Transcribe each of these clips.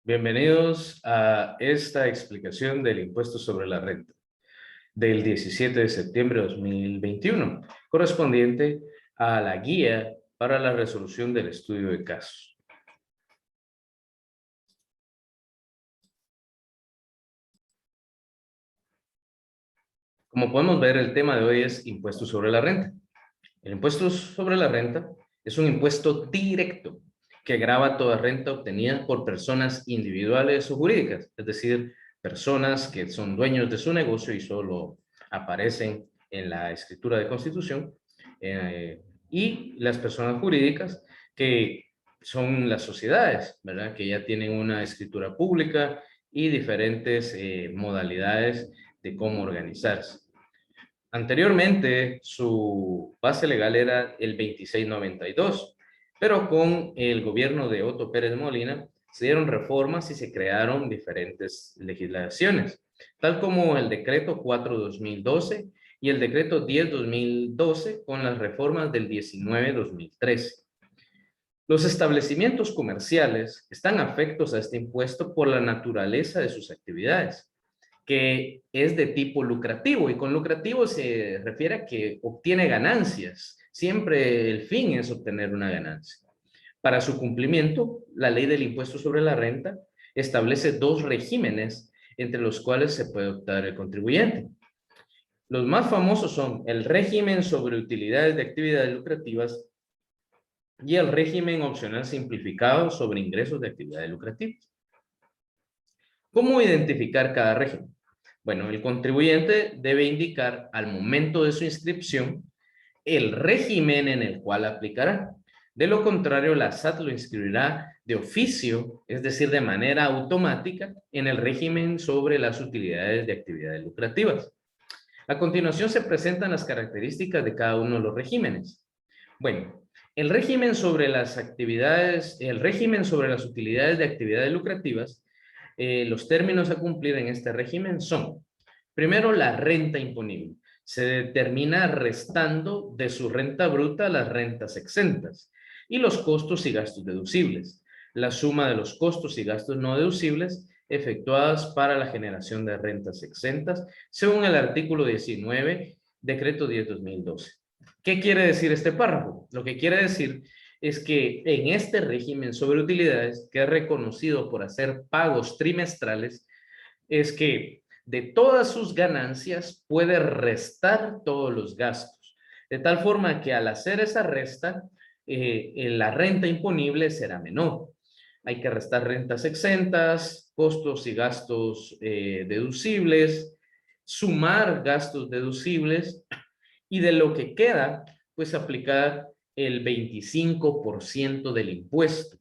Bienvenidos a esta explicación del impuesto sobre la renta del 17 de septiembre de 2021, correspondiente a la guía para la resolución del estudio de casos. Como podemos ver, el tema de hoy es impuesto sobre la renta. El impuesto sobre la renta es un impuesto directo que grava toda renta obtenida por personas individuales o jurídicas, es decir, personas que son dueños de su negocio y solo aparecen en la escritura de constitución, y las personas jurídicas que son las sociedades, ¿verdad? Que ya tienen una escritura pública y diferentes modalidades de cómo organizarse. Anteriormente, su base legal era el 2692, pero con el gobierno de Otto Pérez Molina se dieron reformas y se crearon diferentes legislaciones, tal como el decreto 4/2012 y el decreto 10/2012 con las reformas del 19/2013. Los establecimientos comerciales están afectos a este impuesto por la naturaleza de sus actividades, que es de tipo lucrativo, y con lucrativo se refiere a que obtiene ganancias. Siempre el fin es obtener una ganancia. Para su cumplimiento, la ley del impuesto sobre la renta establece dos regímenes entre los cuales se puede optar el contribuyente. Los más famosos son el régimen sobre utilidades de actividades lucrativas y el régimen opcional simplificado sobre ingresos de actividades lucrativas. ¿Cómo identificar cada régimen? Bueno, el contribuyente debe indicar al momento de su inscripción el régimen en el cual aplicará. De lo contrario, la SAT lo inscribirá de oficio, es decir, de manera automática, en el régimen sobre las utilidades de actividades lucrativas. A continuación se presentan las características de cada uno de los regímenes. Bueno, el régimen sobre las utilidades de actividades lucrativas, los términos a cumplir en este régimen son: primero, la renta imponible. Se determina restando de su renta bruta las rentas exentas y los costos y gastos deducibles. La suma de los costos y gastos no deducibles efectuadas para la generación de rentas exentas, según el artículo 19, decreto 10/2012. ¿Qué quiere decir este párrafo? Lo que quiere decir es que en este régimen sobre utilidades, que es reconocido por hacer pagos trimestrales, es que de todas sus ganancias puede restar todos los gastos, de tal forma que al hacer esa resta, la renta imponible será menor. Hay que restar rentas exentas, costos y gastos deducibles, sumar gastos deducibles, y de lo que queda, pues aplicar el 25% del impuesto.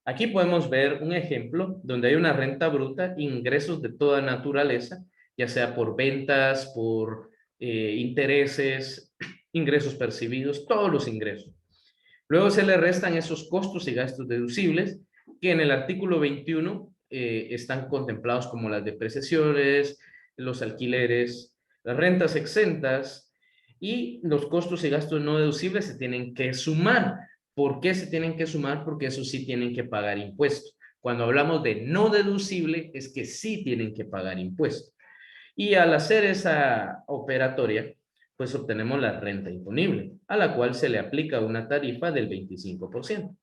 Aquí podemos ver un ejemplo donde hay una renta bruta, ingresos de toda naturaleza, ya sea por ventas, por intereses, ingresos percibidos, todos los ingresos. Luego se le restan esos costos y gastos deducibles que en el artículo 21 están contemplados como las depreciaciones, los alquileres, las rentas exentas, y los costos y gastos no deducibles se tienen que sumar. ¿Por qué se tienen que sumar? Porque esos sí tienen que pagar impuestos. Cuando hablamos de no deducible, es que sí tienen que pagar impuestos. Y al hacer esa operatoria, pues obtenemos la renta imponible, a la cual se le aplica una tarifa del 25%.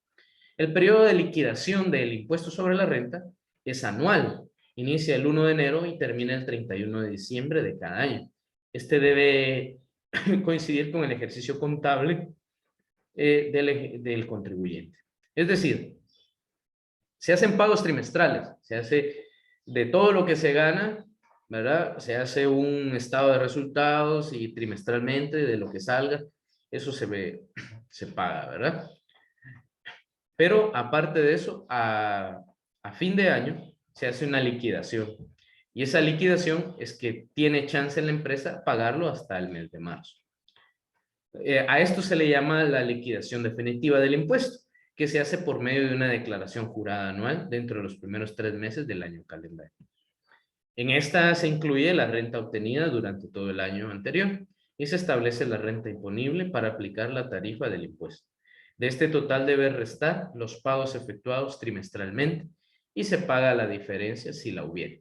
El periodo de liquidación del impuesto sobre la renta es anual. Inicia el 1 de enero y termina el 31 de diciembre de cada año. Este debe coincidir con el ejercicio contable del contribuyente. Es decir, se hacen pagos trimestrales, se hace de todo lo que se gana, ¿verdad? Se hace un estado de resultados y trimestralmente de lo que salga, eso se paga, ¿verdad? Pero aparte de eso, a fin de año se hace una liquidación. Y esa liquidación es que tiene chance en la empresa pagarlo hasta el mes de marzo. A esto se le llama la liquidación definitiva del impuesto, que se hace por medio de una declaración jurada anual dentro de los primeros 3 meses del año calendario. En esta se incluye la renta obtenida durante todo el año anterior y se establece la renta imponible para aplicar la tarifa del impuesto. De este total debe restar los pagos efectuados trimestralmente y se paga la diferencia si la hubiera.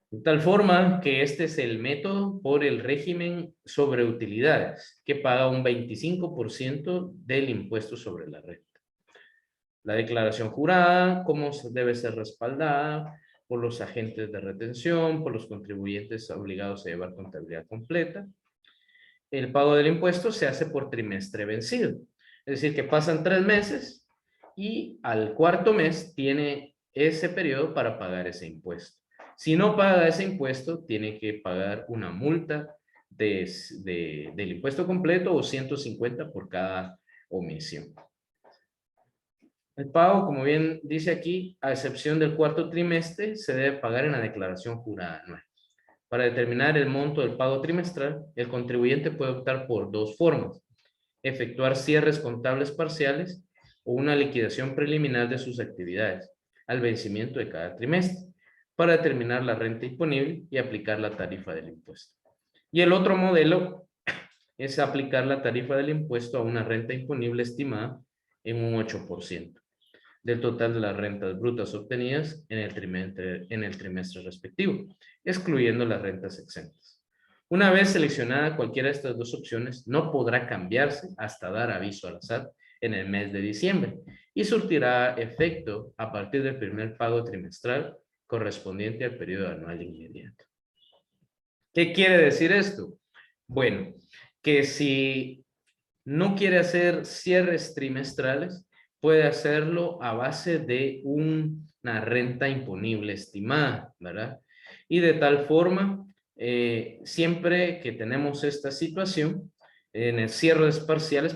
De tal forma que este es el método por el régimen sobre utilidades, que paga un 25% del impuesto sobre la renta. La declaración jurada, cómo debe ser respaldada por los agentes de retención, por los contribuyentes obligados a llevar contabilidad completa. El pago del impuesto se hace por trimestre vencido. Es decir, que pasan 3 meses y al cuarto mes tiene ese periodo para pagar ese impuesto. Si no paga ese impuesto, tiene que pagar una multa del impuesto completo o 150 por cada omisión. El pago, como bien dice aquí, a excepción del cuarto trimestre, se debe pagar en la declaración jurada anual. Para determinar el monto del pago trimestral, el contribuyente puede optar por dos formas: efectuar cierres contables parciales o una liquidación preliminar de sus actividades al vencimiento de cada trimestre para determinar la renta imponible y aplicar la tarifa del impuesto. Y el otro modelo es aplicar la tarifa del impuesto a una renta imponible estimada en un 8% del total de las rentas brutas obtenidas en el trimestre respectivo, excluyendo las rentas exentas. Una vez seleccionada cualquiera de estas dos opciones, no podrá cambiarse hasta dar aviso a la SAT en el mes de diciembre y surtirá efecto a partir del primer pago trimestral correspondiente al periodo anual inmediato. ¿Qué quiere decir esto? Bueno, que si no quiere hacer cierres trimestrales, puede hacerlo a base de una renta imponible estimada, ¿verdad? Y de tal forma, siempre que tenemos esta situación, en el cierres parciales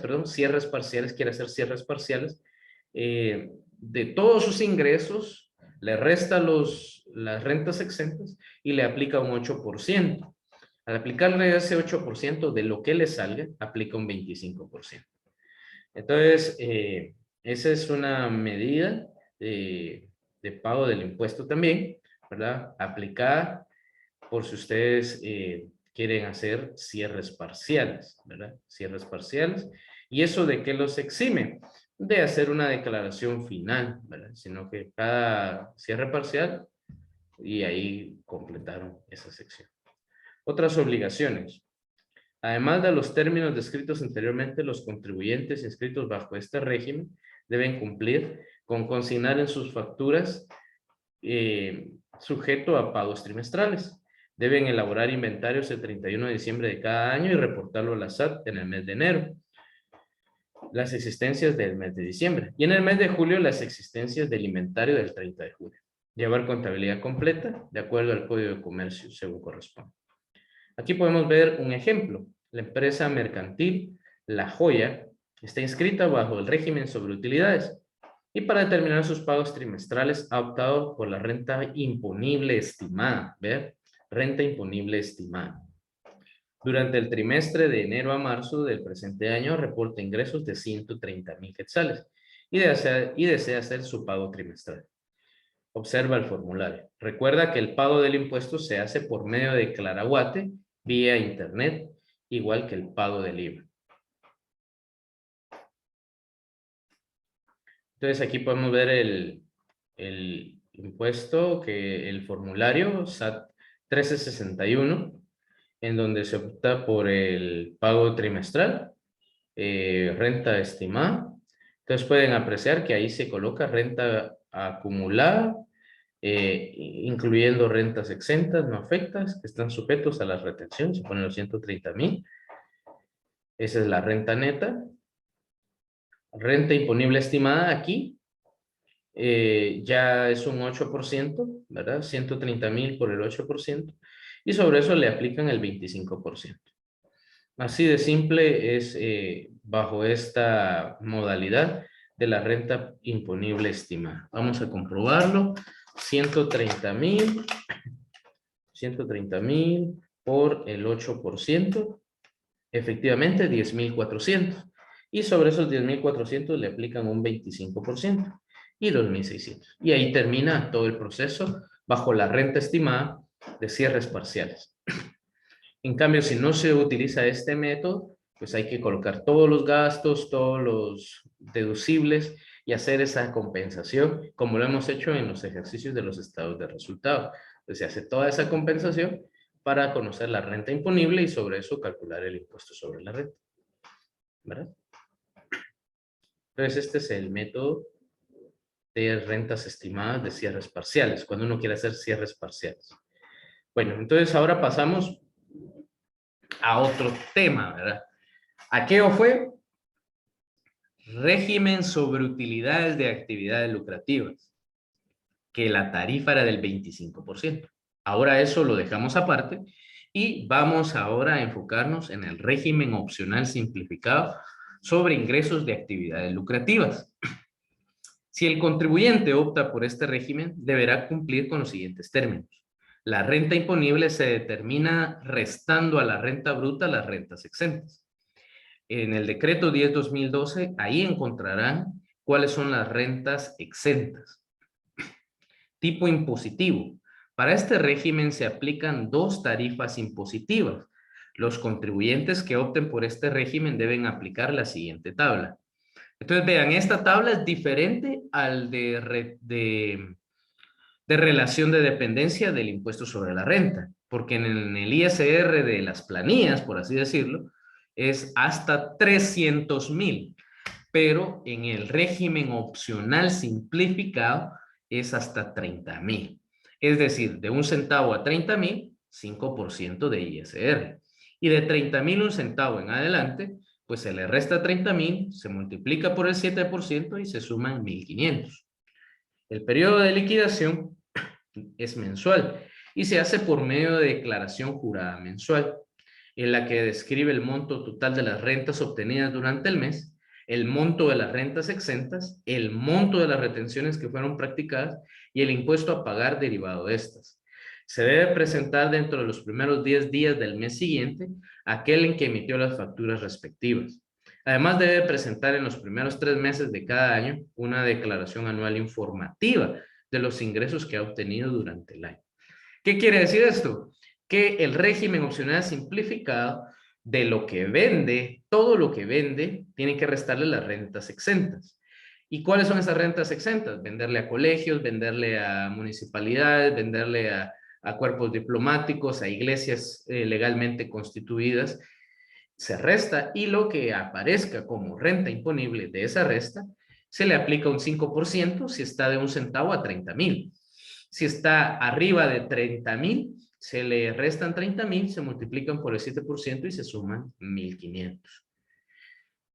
quiere hacer cierres parciales, de todos sus ingresos, le resta las rentas exentas y le aplica un 8%. Al aplicarle ese 8% de lo que le salga, aplica un 25%. Entonces, esa es una medida de pago del impuesto también, ¿verdad? Aplicada por si ustedes quieren hacer cierres parciales, ¿verdad? Cierres parciales. ¿Y eso de qué los exime? De hacer una declaración final, ¿verdad? Sino que cada cierre parcial y ahí completaron esa sección. Otras obligaciones. Además de los términos descritos anteriormente, los contribuyentes inscritos bajo este régimen deben cumplir con consignar en sus facturas sujeto a pagos trimestrales. Deben elaborar inventarios el 31 de diciembre de cada año y reportarlo a la SAT en el mes de enero. Las existencias del mes de diciembre. Y en el mes de julio, las existencias del inventario del 30 de julio. Llevar contabilidad completa de acuerdo al Código de Comercio según corresponde. Aquí podemos ver un ejemplo. La empresa mercantil La Joya está inscrita bajo el régimen sobre utilidades y para determinar sus pagos trimestrales ha optado por la renta imponible estimada. ¿Ver? Renta imponible estimada. Durante el trimestre de enero a marzo del presente año reporta ingresos de 130,000 quetzales y desea hacer su pago trimestral. Observa el formulario. Recuerda que el pago del impuesto se hace por medio de Claraguate vía internet, igual que el pago del IVA. Entonces aquí podemos ver el impuesto, el formulario SAT 1361, en donde se opta por el pago trimestral, renta estimada. Entonces pueden apreciar que ahí se coloca renta acumulada, incluyendo rentas exentas, no afectas, que están sujetos a la retención, se ponen los 130,000. Esa es la renta neta. Renta imponible estimada aquí, ya es un 8%, ¿verdad? 130,000 por el 8%, y sobre eso le aplican el 25%. Así de simple es bajo esta modalidad de la renta imponible estimada. Vamos a comprobarlo. 130,000 por el 8%, efectivamente 10,400. Y sobre esos 10,400 le aplican un 25% y 2,600. Y ahí termina todo el proceso bajo la renta estimada de cierres parciales. En cambio, si no se utiliza este método, pues hay que colocar todos los gastos, todos los deducibles y hacer esa compensación, como lo hemos hecho en los ejercicios de los estados de resultado. Entonces se hace toda esa compensación para conocer la renta imponible y sobre eso calcular el impuesto sobre la renta, ¿verdad? Entonces este es el método de rentas estimadas de cierres parciales, cuando uno quiere hacer cierres parciales. Bueno, entonces ahora pasamos a otro tema, ¿verdad? Aquello fue régimen sobre utilidades de actividades lucrativas, que la tarifa era del 25%. Ahora eso lo dejamos aparte y vamos ahora a enfocarnos en el régimen opcional simplificado sobre ingresos de actividades lucrativas. Si el contribuyente opta por este régimen, deberá cumplir con los siguientes términos. La renta imponible se determina restando a la renta bruta las rentas exentas. En el decreto 10/2012, ahí encontrarán cuáles son las rentas exentas. Tipo impositivo. Para este régimen se aplican dos tarifas impositivas. Los contribuyentes que opten por este régimen deben aplicar la siguiente tabla. Entonces, vean, esta tabla es diferente al de relación de dependencia del impuesto sobre la renta, porque en el ISR de las planillas, por así decirlo, es hasta 300,000, pero en el régimen opcional simplificado es hasta 30,000. Es decir, de 1 centavo a 30,000, 5% de ISR. Y de 30,000 1 centavo en adelante, pues se le resta 30,000, se multiplica por el 7% y se suman 1,500. El periodo de liquidación es mensual y se hace por medio de declaración jurada mensual, en la que describe el monto total de las rentas obtenidas durante el mes, el monto de las rentas exentas, el monto de las retenciones que fueron practicadas y el impuesto a pagar derivado de estas. Se debe presentar dentro de los primeros 10 días del mes siguiente aquel en que emitió las facturas respectivas. Además, debe presentar en los primeros 3 meses de cada año una declaración anual informativa de los ingresos que ha obtenido durante el año. ¿Qué quiere decir esto? Que el régimen opcional simplificado de lo que vende, todo lo que vende, tiene que restarle las rentas exentas. ¿Y cuáles son esas rentas exentas? Venderle a colegios, venderle a municipalidades, venderle a cuerpos diplomáticos, a iglesias legalmente constituidas. Se resta y lo que aparezca como renta imponible de esa resta, se le aplica un 5% si está de 1 centavo a 30,000. Si está arriba de 30,000, se le restan 30,000, se multiplican por el 7% y se suman 1,500.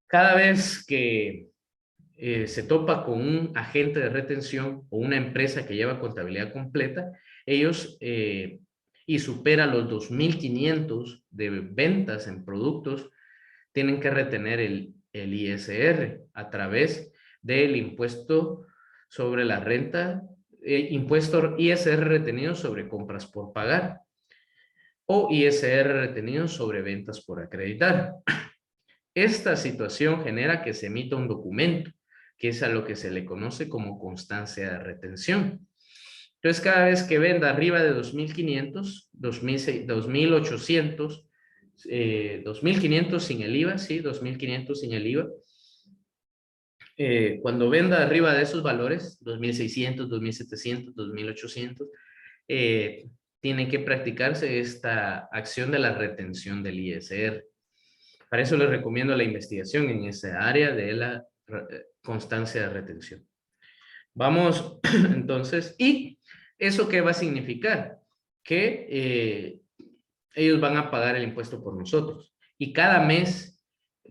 Cada vez que se topa con un agente de retención o una empresa que lleva contabilidad completa, ellos y supera los 2,500 de ventas en productos, tienen que retener el ISR a través del impuesto sobre la renta, impuesto ISR retenido sobre compras por pagar o ISR retenido sobre ventas por acreditar. Esta situación genera que se emita un documento, que es a lo que se le conoce como constancia de retención. Entonces, cada vez que venda arriba de 2,500, 2,800, 2,500 sin el IVA, sí, 2,500 sin el IVA. Cuando venda arriba de esos valores, 2,600, 2,700, 2,800, tiene que practicarse esta acción de la retención del ISR. Para eso les recomiendo la investigación en esa área de la constancia de retención. Vamos entonces, ¿y eso qué va a significar? Que ellos van a pagar el impuesto por nosotros. Y cada mes,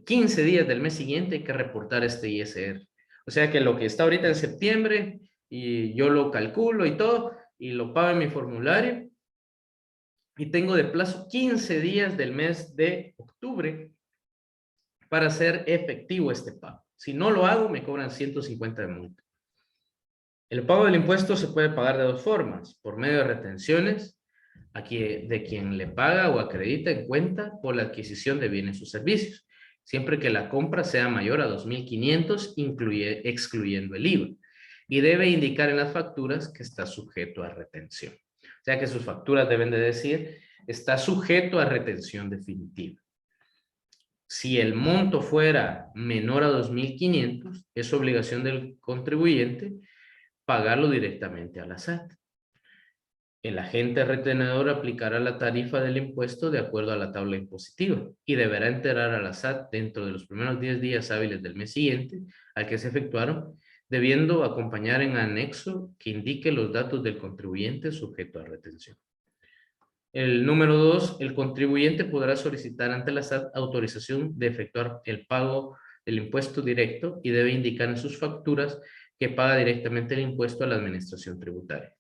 15 días del mes siguiente, hay que reportar este ISR. O sea que lo que está ahorita en septiembre, y yo lo calculo y todo, y lo pago en mi formulario, y tengo de plazo 15 días del mes de octubre para hacer efectivo este pago. Si no lo hago, me cobran 150 de multa. El pago del impuesto se puede pagar de dos formas, por medio de retenciones, de quien le paga o acredita en cuenta por la adquisición de bienes o servicios, siempre que la compra sea mayor a 2,500, excluyendo el IVA, y debe indicar en las facturas que está sujeto a retención. O sea que sus facturas deben de decir, está sujeto a retención definitiva. Si el monto fuera menor a 2.500, es obligación del contribuyente pagarlo directamente a la SAT. El agente retenedor aplicará la tarifa del impuesto de acuerdo a la tabla impositiva y deberá enterar a la SAT dentro de los primeros 10 días hábiles del mes siguiente al que se efectuaron, debiendo acompañar en anexo que indique los datos del contribuyente sujeto a retención. El número 2, el contribuyente podrá solicitar ante la SAT autorización de efectuar el pago del impuesto directo y debe indicar en sus facturas que paga directamente el impuesto a la administración tributaria.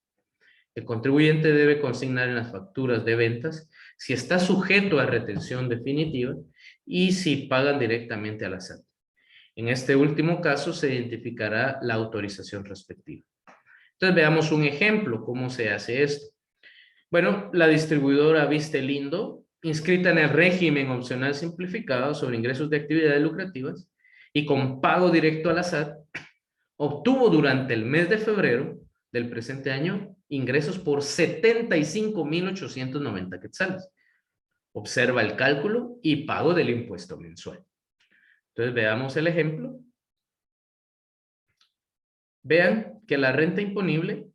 El contribuyente debe consignar en las facturas de ventas si está sujeto a retención definitiva y si pagan directamente a la SAT. En este último caso se identificará la autorización respectiva. Entonces veamos un ejemplo, cómo se hace esto. Bueno, la distribuidora Viste Lindo, inscrita en el régimen opcional simplificado sobre ingresos de actividades lucrativas y con pago directo a la SAT, obtuvo durante el mes de febrero del presente año ingresos por 75,890 quetzales. Observa el cálculo y pago del impuesto mensual. Entonces veamos el ejemplo. Vean que la renta imponible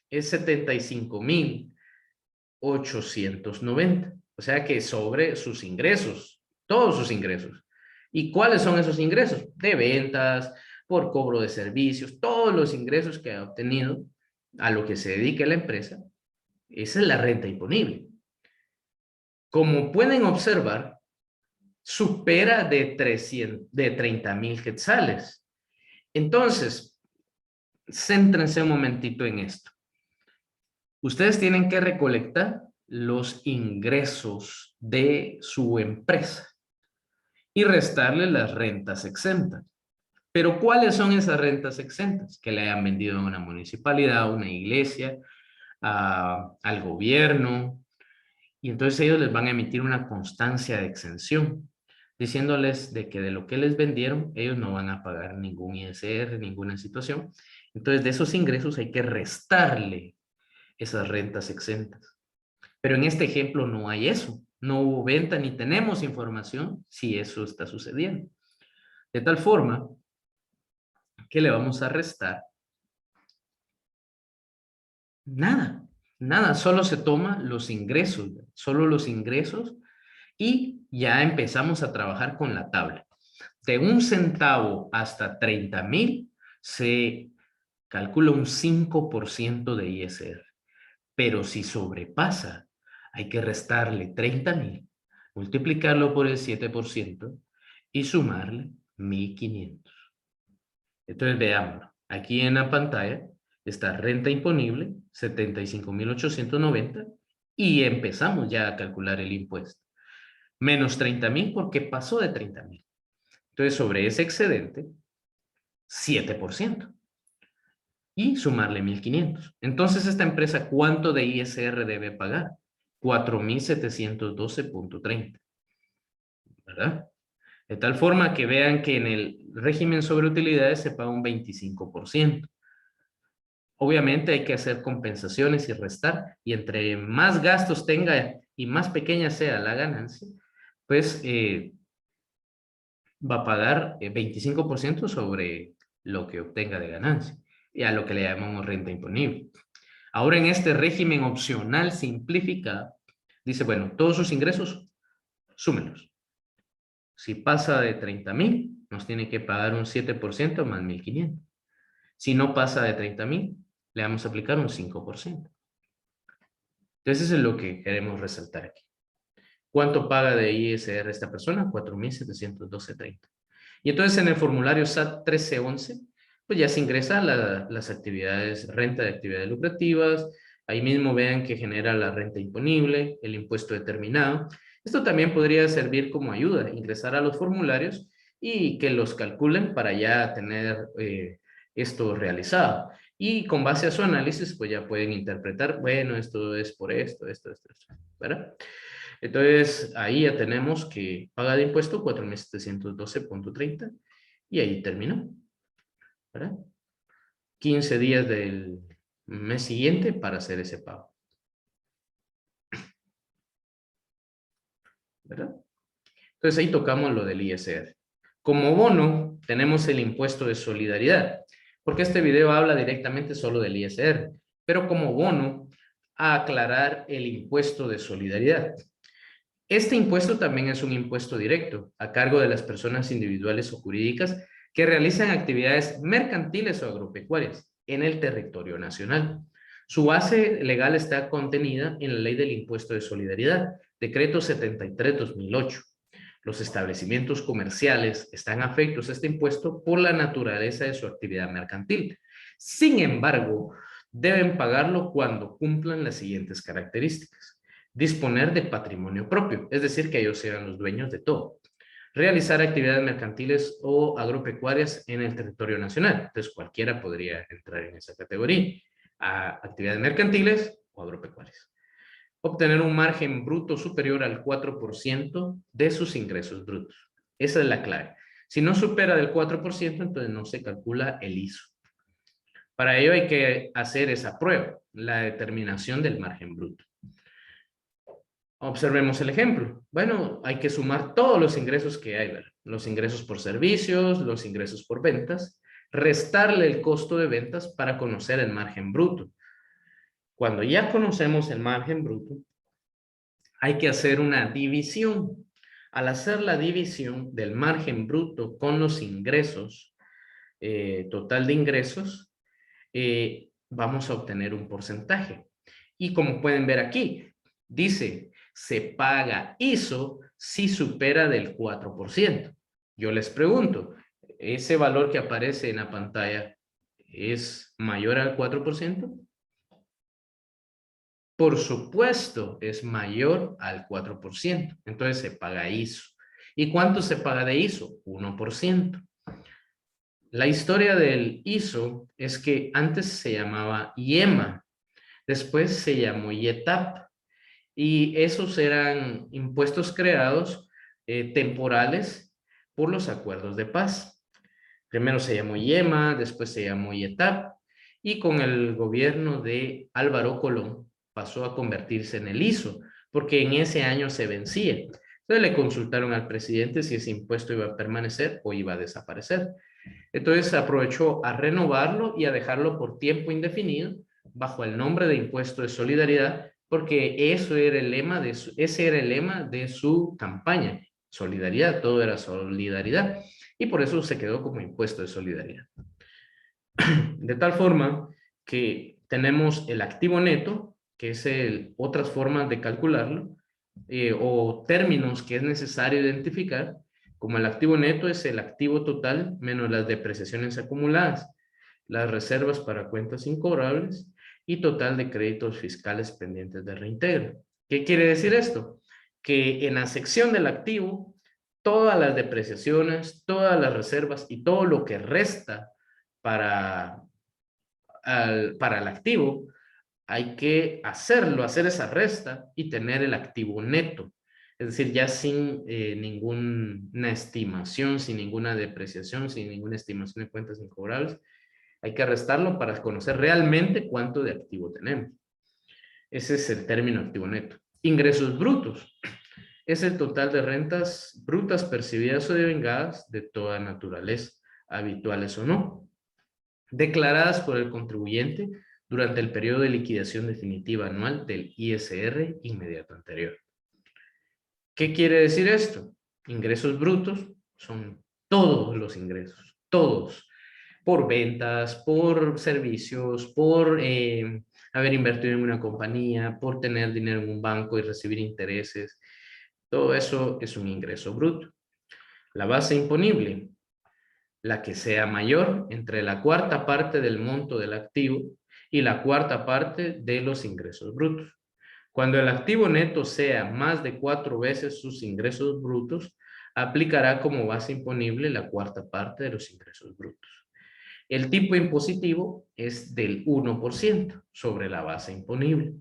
es 75,890. O sea que sobre sus ingresos, todos sus ingresos. ¿Y cuáles son esos ingresos? De ventas, por cobro de servicios, todos los ingresos que ha obtenido a lo que se dedique la empresa. Esa es la renta imponible. Como pueden observar, supera de 30,000 quetzales. Entonces, céntrense un momentito en esto. Ustedes tienen que recolectar los ingresos de su empresa y restarle las rentas exentas. Pero ¿cuáles son esas rentas exentas? Que le hayan vendido a una municipalidad, a una iglesia, al gobierno. Y entonces ellos les van a emitir una constancia de exención, diciéndoles de que de lo que les vendieron, ellos no van a pagar ningún ISR, ninguna situación. Entonces de esos ingresos hay que restarle esas rentas exentas. Pero en este ejemplo no hay eso. No hubo venta ni tenemos información si eso está sucediendo. De tal forma que le vamos a restar nada, nada, solo se toma los ingresos, solo los ingresos y ya empezamos a trabajar con la tabla. De 1 centavo hasta 30,000 se calcula un 5% de ISR. Pero si sobrepasa, hay que restarle 30,000, multiplicarlo por el 7% y sumarle 1,500. Entonces veámoslo. Aquí en la pantalla está renta imponible, 75,890 y empezamos ya a calcular el impuesto. Menos 30,000 porque pasó de 30,000. Entonces sobre ese excedente, 7%. Y sumarle 1,500. Entonces, esta empresa, ¿cuánto de ISR debe pagar? 4,712,30. ¿Verdad? De tal forma que vean que en el régimen sobre utilidades se paga un 25%. Obviamente hay que hacer compensaciones y restar, y entre más gastos tenga y más pequeña sea la ganancia, pues va a pagar 25% sobre lo que obtenga de ganancia, y a lo que le llamamos renta imponible. Ahora en este régimen opcional simplificado, dice, bueno, todos sus ingresos, súmelos. Si pasa de 30,000, nos tiene que pagar un 7% más 1,500. Si no pasa de 30,000, le vamos a aplicar un 5%. Entonces eso es lo que queremos resaltar aquí. ¿Cuánto paga de ISR esta persona? 4,712,30. Y entonces en el formulario SAT 1311, pues ya se ingresan las actividades, renta de actividades lucrativas. Ahí mismo vean que genera la renta imponible, el impuesto determinado. Esto también podría servir como ayuda, ingresar a los formularios y que los calculen para ya tener esto realizado. Y con base a su análisis, pues ya pueden interpretar, bueno, esto es por esto, ¿verdad? Entonces, ahí ya tenemos que paga de impuesto 4,712,30 y ahí terminó, ¿verdad? 15 días del mes siguiente para hacer ese pago, ¿verdad? Entonces ahí tocamos lo del ISR. Como bono tenemos el impuesto de solidaridad, porque este video habla directamente solo del ISR, pero como bono a aclarar el impuesto de solidaridad. Este impuesto también es un impuesto directo a cargo de las personas individuales o jurídicas que realizan actividades mercantiles o agropecuarias en el territorio nacional. Su base legal está contenida en la Ley del Impuesto de Solidaridad, Decreto 73/2008. Los establecimientos comerciales están afectos a este impuesto por la naturaleza de su actividad mercantil. Sin embargo, deben pagarlo cuando cumplan las siguientes características: disponer de patrimonio propio, es decir, que ellos sean los dueños de todo; realizar actividades mercantiles o agropecuarias en el territorio nacional. Entonces, cualquiera podría entrar en esa categoría. Actividades mercantiles o agropecuarias. Obtener un margen bruto superior al 4% de sus ingresos brutos. Esa es la clave. Si no supera del 4%, entonces no se calcula el ISO. Para ello hay que hacer esa prueba, la determinación del margen bruto. Observemos el ejemplo. Bueno, hay que sumar todos los ingresos que hay, ¿verdad? Los ingresos por servicios, los ingresos por ventas, restarle el costo de ventas para conocer el margen bruto. Cuando ya conocemos el margen bruto, hay que hacer una división. Al hacer la división del margen bruto con los ingresos, total de ingresos, vamos a obtener un porcentaje. Y como pueden ver aquí, dice, se paga ISO si supera del 4%. Yo les pregunto, ¿ese valor que aparece en la pantalla es mayor al 4%? Por supuesto, es mayor al 4%. Entonces se paga ISO. ¿Y cuánto se paga de ISO? 1%. La historia del ISO es que antes se llamaba IEMA, después se llamó IETAP, y esos eran impuestos creados temporales por los acuerdos de paz. Primero se llamó IEMA, después se llamó IETAP, y con el gobierno de Álvaro Colón pasó a convertirse en el ISO, porque en ese año se vencía. Entonces le consultaron al presidente si ese impuesto iba a permanecer o iba a desaparecer. Entonces aprovechó a renovarlo y a dejarlo por tiempo indefinido bajo el nombre de impuesto de solidaridad, porque eso era el lema ese era el lema de su campaña. Solidaridad, todo era solidaridad. Y por eso se quedó como impuesto de solidaridad. De tal forma que tenemos el activo neto, que es otras formas de calcularlo, o términos que es necesario identificar, como el activo neto es el activo total menos las depreciaciones acumuladas, las reservas para cuentas incobrables y total de créditos fiscales pendientes de reintegro. ¿Qué quiere decir esto? Que en la sección del activo, todas las depreciaciones, todas las reservas y todo lo que resta para el activo, hay que hacer esa resta y tener el activo neto. Es decir, ya sin ninguna estimación, sin ninguna depreciación, sin ninguna estimación de cuentas incobrables. Hay que restarlo para conocer realmente cuánto de activo tenemos. Ese es el término activo neto. Ingresos brutos. Es el total de rentas brutas percibidas o devengadas de toda naturaleza, habituales o no, declaradas por el contribuyente durante el periodo de liquidación definitiva anual del ISR inmediato anterior. ¿Qué quiere decir esto? Ingresos brutos son todos los ingresos, todos, por ventas, por servicios, por haber invertido en una compañía, por tener dinero en un banco y recibir intereses. Todo eso es un ingreso bruto. La base imponible, la que sea mayor entre la cuarta parte del monto del activo y la cuarta parte de los ingresos brutos. Cuando el activo neto sea más de 4 veces sus ingresos brutos, aplicará como base imponible la cuarta parte de los ingresos brutos. El tipo impositivo es del 1% sobre la base imponible.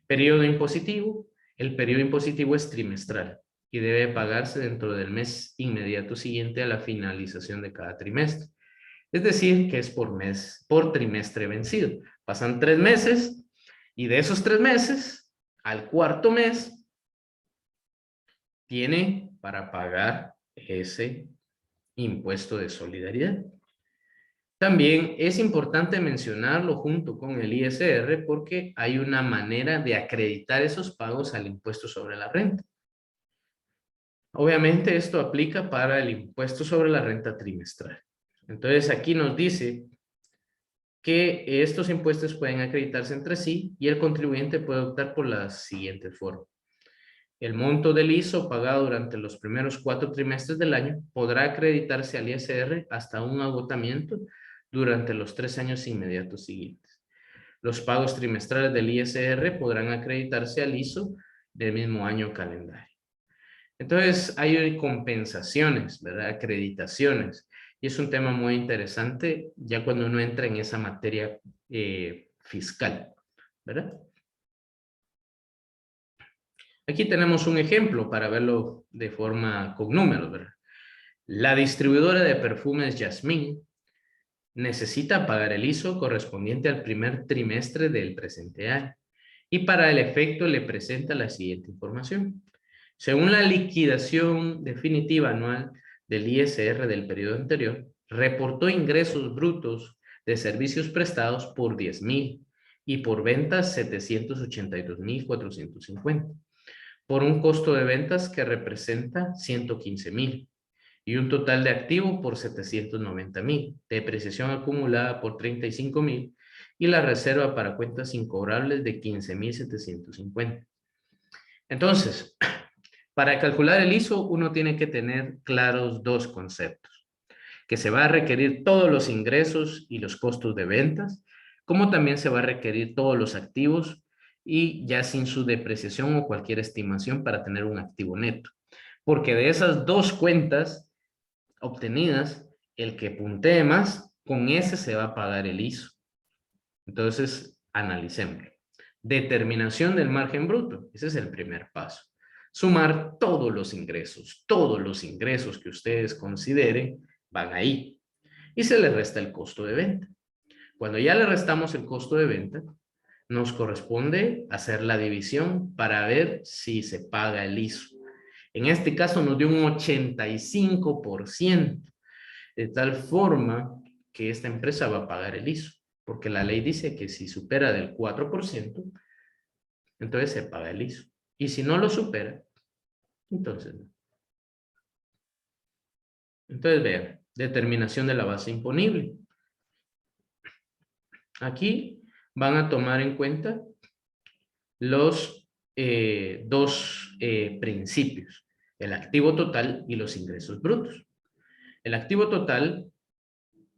Periodo impositivo. El periodo impositivo es trimestral y debe pagarse dentro del mes inmediato siguiente a la finalización de cada trimestre. Es decir, que es por mes, por trimestre vencido. Pasan 3 meses y de esos 3 meses, al cuarto mes, tiene para pagar ese impuesto de solidaridad. También es importante mencionarlo junto con el ISR porque hay una manera de acreditar esos pagos al impuesto sobre la renta. Obviamente esto aplica para el impuesto sobre la renta trimestral. Entonces aquí nos dice que estos impuestos pueden acreditarse entre sí y el contribuyente puede optar por la siguiente forma. El monto del ISO pagado durante los primeros 4 trimestres del año podrá acreditarse al ISR hasta un agotamiento durante los 3 años inmediatos siguientes. Los pagos trimestrales del ISR podrán acreditarse al ISO del mismo año calendario. Entonces, hay compensaciones, ¿verdad? Acreditaciones. Y es un tema muy interesante ya cuando uno entra en esa materia fiscal, ¿verdad? Aquí tenemos un ejemplo para verlo de forma con números, ¿verdad? La distribuidora de perfumes Jasmine necesita pagar el ISO correspondiente al primer trimestre del presente año. Y para el efecto le presenta la siguiente información. Según la liquidación definitiva anual del ISR del periodo anterior, reportó ingresos brutos de servicios prestados por 10,000 y por ventas 782,450, por un costo de ventas que representa 115,000 y un total de activo por 790,000, depreciación acumulada por 35,000 y la reserva para cuentas incobrables de 15,750. Entonces, para calcular el ISO, uno tiene que tener claros dos conceptos, que se va a requerir todos los ingresos y los costos de ventas, como también se va a requerir todos los activos y ya sin su depreciación o cualquier estimación para tener un activo neto. Porque de esas dos cuentas obtenidas, el que puntee más, con ese se va a pagar el ISO. Entonces, analicemos. Determinación del margen bruto. Ese es el primer paso. Sumar todos los ingresos que ustedes consideren van ahí. Y se le resta el costo de venta. Cuando ya le restamos el costo de venta, nos corresponde hacer la división para ver si se paga el ISO. En este caso nos dio un 85%, de tal forma que esta empresa va a pagar el ISO, porque la ley dice que si supera del 4%, entonces se paga el ISO. Y si no lo supera, entonces no. Entonces vean, determinación de la base imponible. Aquí van a tomar en cuenta los dos principios, el activo total y los ingresos brutos. El activo total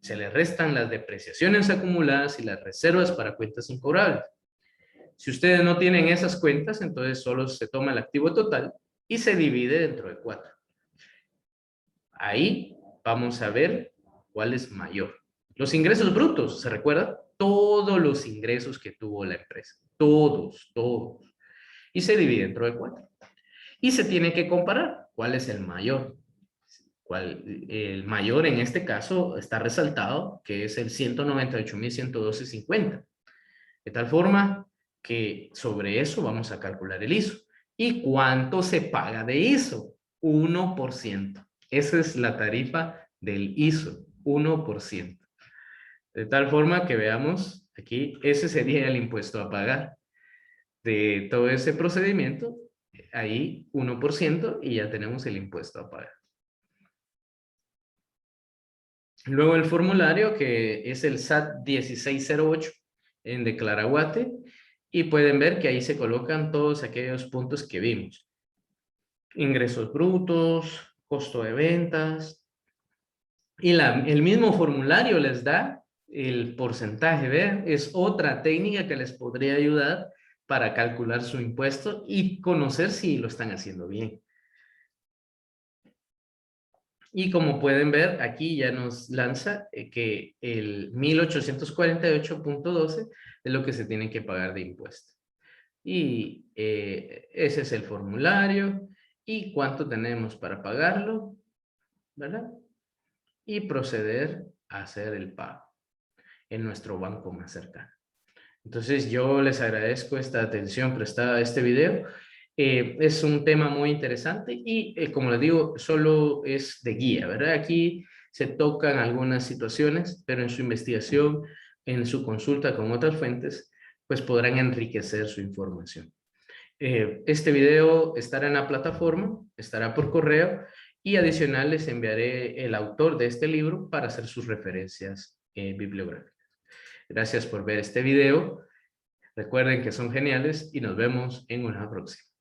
se le restan las depreciaciones acumuladas y las reservas para cuentas incobrables. Si ustedes no tienen esas cuentas, entonces solo se toma el activo total y se divide dentro de 4. Ahí vamos a ver cuál es mayor. Los ingresos brutos, ¿se recuerda? Todos los ingresos que tuvo la empresa. Todos. Y se divide dentro de 4. Y se tiene que comparar cuál es el mayor. El mayor en este caso está resaltado que es el 198,112,50. De tal forma que sobre eso vamos a calcular el ISO. ¿Y cuánto se paga de ISO? 1%. Esa es la tarifa del ISO, 1%. De tal forma que veamos aquí, ese sería el impuesto a pagar de todo ese procedimiento. Ahí 1% y ya tenemos el impuesto a pagar. Luego el formulario que es el SAT 1608 en Declaraguate y pueden ver que ahí se colocan todos aquellos puntos que vimos. Ingresos brutos, costo de ventas y el mismo formulario les da el porcentaje. ¿Vean? Es otra técnica que les podría ayudar para calcular su impuesto y conocer si lo están haciendo bien. Y como pueden ver, aquí ya nos lanza que el 1848.12 es lo que se tiene que pagar de impuesto. Y ese es el formulario y cuánto tenemos para pagarlo, ¿verdad? Y proceder a hacer el pago en nuestro banco más cercano. Entonces yo les agradezco esta atención prestada a este video Es un tema muy interesante y, como les digo, solo es de guía, ¿verdad? Aquí se tocan algunas situaciones, pero en su investigación, en su consulta con otras fuentes, pues podrán enriquecer su información. Este video estará en la plataforma, estará por correo y adicional les enviaré el autor de este libro para hacer sus referencias bibliográficas. Gracias por ver este video. Recuerden que son geniales y nos vemos en una próxima.